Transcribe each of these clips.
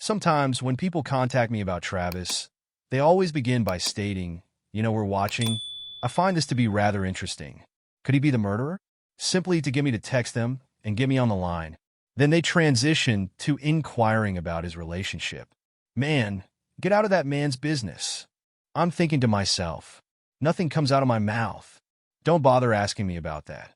Sometimes when people contact me about Travis, they always begin by stating, we're watching. I find this to be rather interesting. Could he be the murderer? Simply to get me to text them and get me on the line. Then they transition to inquiring about his relationship. Man, get out of that man's business. I'm thinking to myself, nothing comes out of my mouth. Don't bother asking me about that.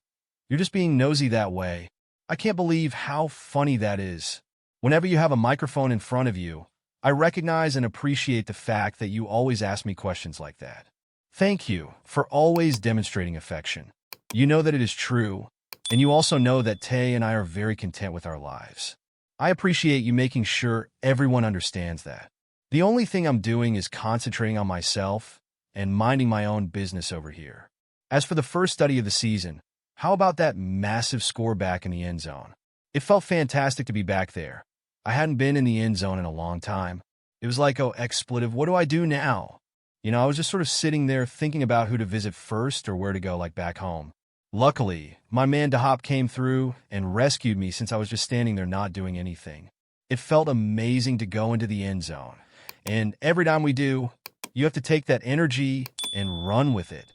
You're just being nosy that way. I can't believe how funny that is. Whenever you have a microphone in front of you, I recognize and appreciate the fact that you always ask me questions like that. Thank you for always demonstrating affection. You know that it is true, and you also know that Tay and I are very content with our lives. I appreciate you making sure everyone understands that. The only thing I'm doing is concentrating on myself and minding my own business over here. As for the first study of the season, how about that massive score back in the end zone? It felt fantastic to be back there. I hadn't been in the end zone in a long time. It was like, oh, expletive, what do I do now? I was just sort of sitting there thinking about who to visit first or where to go, like back home. Luckily, my man DeHop came through and rescued me since I was just standing there not doing anything. It felt amazing to go into the end zone. And every time we do, you have to take that energy and run with it.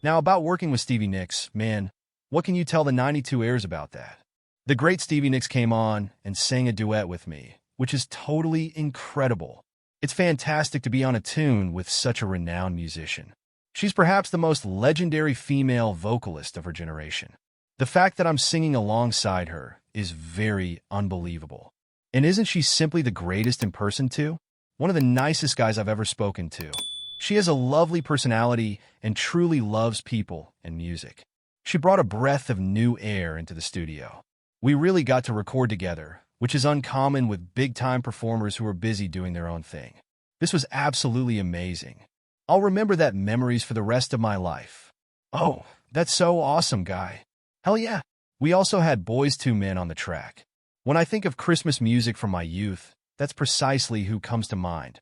Now, about working with Stevie Nicks, man, what can you tell the 92 Airs about that? The great Stevie Nicks came on and sang a duet with me, which is totally incredible. It's fantastic to be on a tune with such a renowned musician. She's perhaps the most legendary female vocalist of her generation. The fact that I'm singing alongside her is very unbelievable. And isn't she simply the greatest in person too? One of the nicest guys I've ever spoken to. She has a lovely personality and truly loves people and music. She brought a breath of new air into the studio. We really got to record together, which is uncommon with big-time performers who are busy doing their own thing. This was absolutely amazing. I'll remember that memories for the rest of my life. Oh, that's so awesome, guy. Hell yeah. We also had Boys II Men on the track. When I think of Christmas music from my youth, that's precisely who comes to mind.